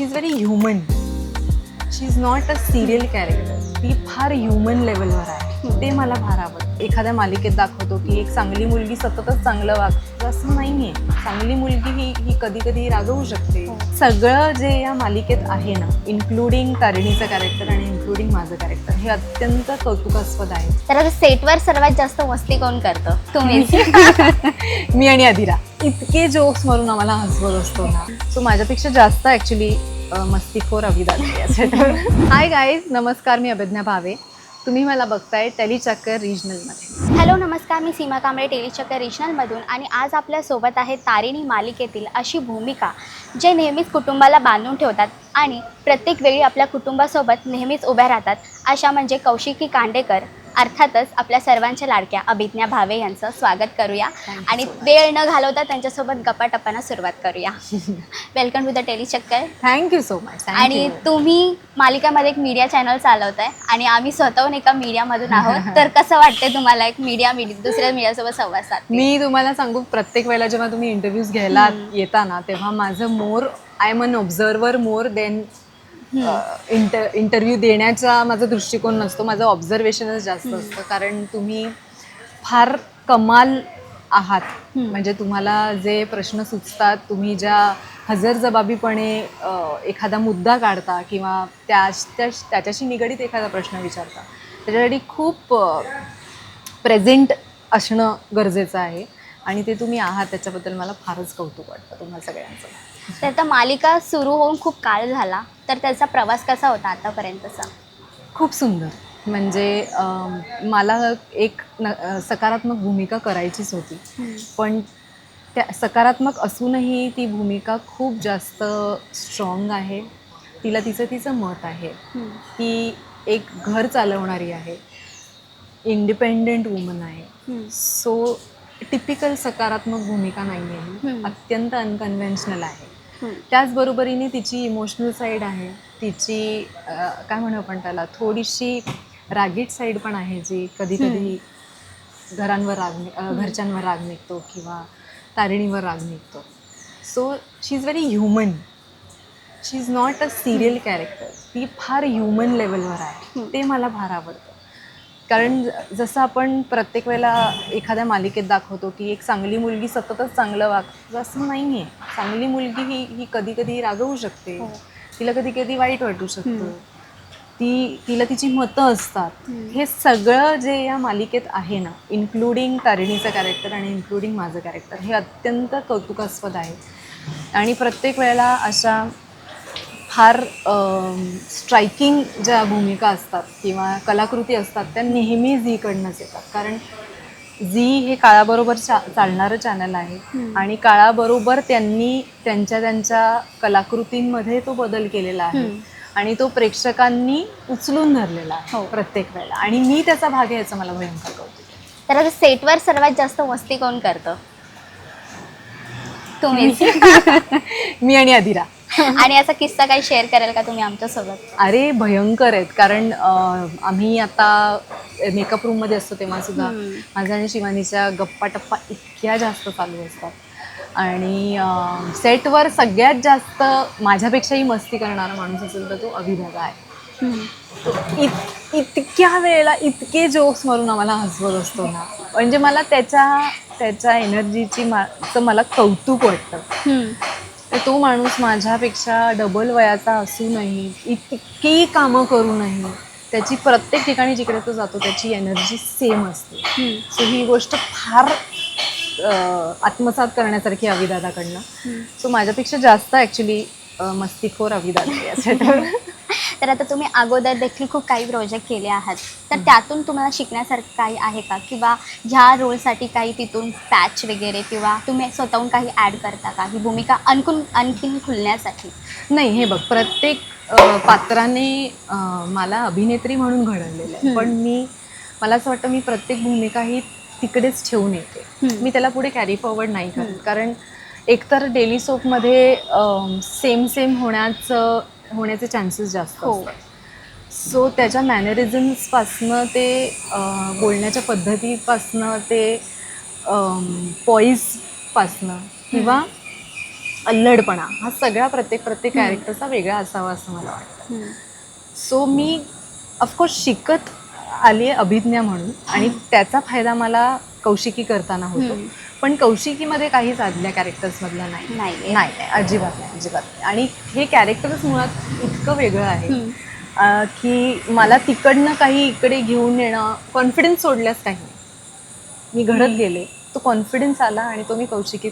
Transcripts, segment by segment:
She is very human. She is not a serial character. ती फार human लेवलवर आहे. ते मला फार आवडतं. एखाद्या मालिकेत दाखवतो की एक चांगली मुलगी सततच चांगलं वागतं, असं नाहीये. चांगली मुलगी ही कधी कधी रागवू शकते. सगळं जे या मालिकेत आहे ना, इन्क्लुडिंग तारिणीचं कॅरेक्टर आणि इन्क्लुडिंग माझं कॅरेक्टर, हे अत्यंत कौतुकास्पद आहे. तर आता सेटवर सर्वात जास्त मस्ती कोण करतं? तुम्ही. मी आणि अदिरा इतके जोक्स मारून आम्हाला हसवत असतो ना. सो माझ्यापेक्षा जास्त ॲक्च्युली मस्तीखोर अभिदा. हाय गाईज, नमस्कार. मी अभिज्ञा भावे. तुम्ही मला बघताय टेलीचक्कर रिजनलमध्ये. हॅलो नमस्कार, मी सीमा कांबळे टेलीचक्कर रिजनलमधून. आणि आज आपल्यासोबत आहे तारिणी मालिकेतील अशी भूमिका जे नेहमीच कुटुंबाला बांधून ठेवतात आणि प्रत्येक वेळी आपल्या कुटुंबासोबत नेहमीच उभ्या राहतात. अशा म्हणजे कौशिकी कांडेकर. अर्थातच आपल्या सर्वांच्या लाडक्या अभिज्ञा भावे यांचं स्वागत करूया आणि वेळ न घालवता त्यांच्यासोबत गप्पाटप्पांना सुरुवात करूया. Welcome to the Tellychakkar. Thank you so much. आणि तुम्ही मालिकामध्ये एक मीडिया चॅनल चालवताय आणि आम्ही स्वतःहून एका मीडियामधून आहोत. तर कसं वाटतंय तुम्हाला एक मीडिया दुसऱ्या मीडियासोबत संवाद साधते? मी तुम्हाला सांगू, प्रत्येक वेळेला जेव्हा तुम्ही इंटरव्ह्यूज घ्यायला येता ना, तेव्हा माझं I am an observer more than interview देण्याचा माझा दृष्टिकोन नसतो. माझं ऑब्झर्वेशनच जास्त असतं. कारण तुम्ही फार कमाल आहात. म्हणजे तुम्हाला जे प्रश्न सुचतात, तुम्ही ज्या हजरजबाबीपणे एखादा मुद्दा काढता किंवा त्याच्याशी निगडीत एखादा प्रश्न विचारता, त्याच्यासाठी खूप प्रेझेंट असणं गरजेचं आहे. आणि ते तुम्ही आहात, त्याच्याबद्दल मला फारच कौतुक वाटतं तुम्हाला सगळ्यांचं. तर आता मालिका सुरू होऊन खूप काळ झाला, तर त्याचा प्रवास कसा होता आतापर्यंतचा? खूप सुंदर. म्हणजे मला एक सकारात्मक भूमिका करायचीच होती. पण त्या सकारात्मक असूनही ती भूमिका खूप जास्त स्ट्रॉंग आहे. तिला तिचं मत आहे. ती एक घर चालवणारी आहे, इंडिपेंडेंट वुमन आहे. सो टिपिकल सकारात्मक भूमिका नाही आहे. अत्यंत अनकन्व्हेन्शनल आहे. त्याचबरोबरीने तिची इमोशनल साईड आहे. तिची काय म्हणू आपण त्याला, थोडीशी रागीट साईड पण आहे, जी कधी कधी घरच्यांवर राग निघतो किंवा तारिणीवर राग निघतो. So she is very human. She is not a serial character. ती फार ह्युमन लेवलवर आहे. ते मला फार आवडतं. कारण जसं आपण प्रत्येक वेळेला एखाद्या मालिकेत दाखवतो की एक चांगली मुलगी सततच चांगलं वागतं, असं नाही आहे. चांगली मुलगी ही कधी कधी रागवू शकते. तिला कधी कधी वाईट वाटू शकतं. तिला तिची मतं असतात. हे सगळं जे या मालिकेत आहे ना, इन्क्लुडिंग तारिणीचं कॅरेक्टर आणि इन्क्लुडिंग माझं कॅरेक्टर, हे अत्यंत कौतुकास्पद आहे. आणि प्रत्येक वेळेला अशा फार स्ट्रायकिंग ज्या भूमिका असतात किंवा कलाकृती असतात, त्या नेहमी झीकडनंच येतात. कारण झी हे काळाबरोबर चालणारं चॅनल आहे. आणि काळाबरोबर त्यांनी त्यांच्या कलाकृतींमध्ये तो बदल केलेला आहे. आणि तो प्रेक्षकांनी उचलून धरलेला आहे प्रत्येक वेळेला. आणि मी त्याचा भाग आहे, याचं मला भयंकर कौतुक आहे. तर आता सेटवर सर्वात जास्त मस्ती कोण करतं? तुम्ही. मी आणि अदिरा. आणि असा किस्सा काही शेअर कराल का तुम्ही आमच्यासोबत? अरे भयंकर आहेत. कारण आम्ही आता मेकअप रूममध्ये असतो तेव्हा सुद्धा माझ्या आणि शिवानीच्या गप्पा टप्पा इतक्या जास्त चालू असतात. आणि सेटवर सगळ्यात जास्त माझ्यापेक्षाही मस्ती करणारा माणूस असेल तर तो अभिदादा आहे. इतक्या वेळेला इतके जोक्स मारून आम्हाला हसवत असतो ना. म्हणजे मला त्याच्या एनर्जीची मला कौतुक वाटतं. तो माणूस माझ्यापेक्षा डबल वयाचा असूनही, इतकी कामं करूनही, त्याची प्रत्येक ठिकाणी जिकडे तो जातो त्याची एनर्जी सेम असते. सो ही गोष्ट फार आत्मसात करण्यासारखी अभिदादाकडनं. सो माझ्यापेक्षा जास्त ॲक्च्युली मस्तीखोर अभिदादा. तर आता तुम्ही अगोदर देखील खूप काही प्रोजेक्ट केले आहात, तर त्यातून तुम्हाला शिकण्यासारखं काही आहे का? किंवा ह्या रोलसाठी काही तिथून पॅच वगैरे, किंवा तुम्ही स्वतःहून काही ॲड करता का ही भूमिका आणखीन खुलण्यासाठी? नाही, हे बघ, प्रत्येक पात्राने मला अभिनेत्री म्हणून घडवलेलं आहे. पण मला असं वाटतं मी प्रत्येक भूमिका ही तिकडेच ठेवून येते. मी त्याला पुढे कॅरी फॉरवर्ड नाही करत. कारण एकतर डेली सोपमध्ये सेम होण्याचे चान्सेस जास्त असतात. सो त्याच्या मॅनरिझम्सपासनं ते बोलण्याच्या पद्धतीपासनं ते पॉईजपासनं किंवा अल्लडपणा हा सगळा प्रत्येक कॅरेक्टरचा वेगळा असावा असं मला वाटतं. सो मी ऑफकोर्स शिकत आली आहे अभिज्ञा म्हणून, आणि त्याचा फायदा मला कौशिकी करताना होतो. पण कौशिकीमध्ये काहीच आदल्या कॅरेक्टर्समधलं नाही. नाही नाही, अजिबात नाही. आणि हे कॅरेक्टरच मुळात इतकं वेगळं आहे की मला तिकडनं काही इकडे घेऊन येणं, कॉन्फिडन्स सोडल्यास काही नाही. मी घडत गेले, तो कॉन्फिडन्स आला आणि तो मी कौशिकीत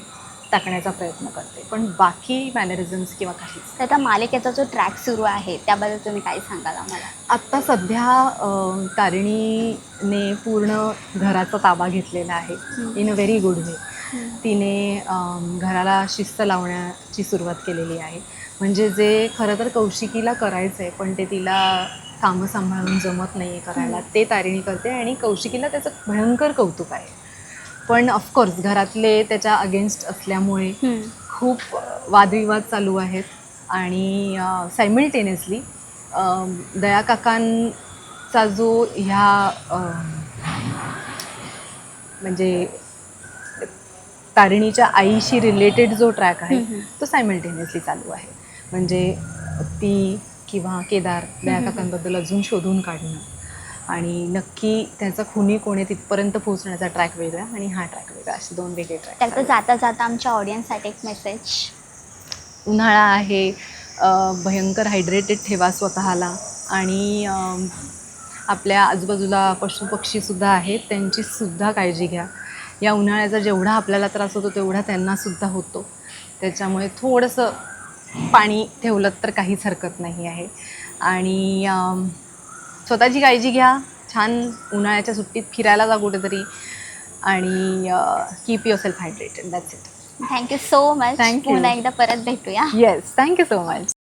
टाकण्याचा प्रयत्न करते. पण बाकी मॅनरिझम्स किंवा काहीच. तर आता मालिकेचा जो ट्रॅक सुरू आहे त्याबद्दल तुम्ही काय सांगाल आम्हाला? आत्ता सध्या तारिणीने पूर्ण घराचा ताबा घेतलेला आहे in a very good way. तिने घराला शिस्त लावण्याची सुरुवात केलेली आहे. म्हणजे जे खरं तर कौशिकीला करायचं आहे पण ते तिला कामं सांभाळून जमत नाही आहे करायला, ते तारिणी करते आणि कौशिकीला त्याचं भयंकर कौतुक आहे. पण ऑफकोर्स घरातले त्याच्या अगेन्स्ट असल्यामुळे खूप वादविवाद चालू आहेत. आणि सायमल्टेनियसली दया काकांचा जो ह्या म्हणजे तारिणीच्या आईशी रिलेटेड जो ट्रॅक आहे तो सायमल्टेनियसली चालू आहे. म्हणजे ती किंवा केदार दया काकांबद्दल अजून शोधून काढणं, आणि नक्की त्याचा खुनी कोण आहे तिथपर्यंत पोहोचण्याचा ट्रॅक वेगळा आणि हा ट्रॅक वेगळा, असे 2 वेगळे ट्रॅक. त्यात जाता जाता आमच्या ऑडियन्ससाठी एक मेसेज. उन्हाळा आहे, भयंकर हायड्रेटेड ठेवा स्वतःला, आणि आपल्या आजूबाजूला पशुपक्षीसुद्धा आहेत, त्यांचीसुद्धा काळजी घ्या. या उन्हाळ्याचा जेवढा आपल्याला त्रास होतो तेवढा त्यांनासुद्धा होतो. त्याच्यामुळे थोडंसं पाणी ठेवलं तर काहीच हरकत नाही आहे. आणि स्वतःची काळजी घ्या, छान उन्हाळ्याच्या सुट्टीत फिरायला जा कुठेतरी, आणि keep your self hydrated. That's it. Thank you so much. Thank you. पुन्हा एकदा परत भेटूया. Yes, thank you so much.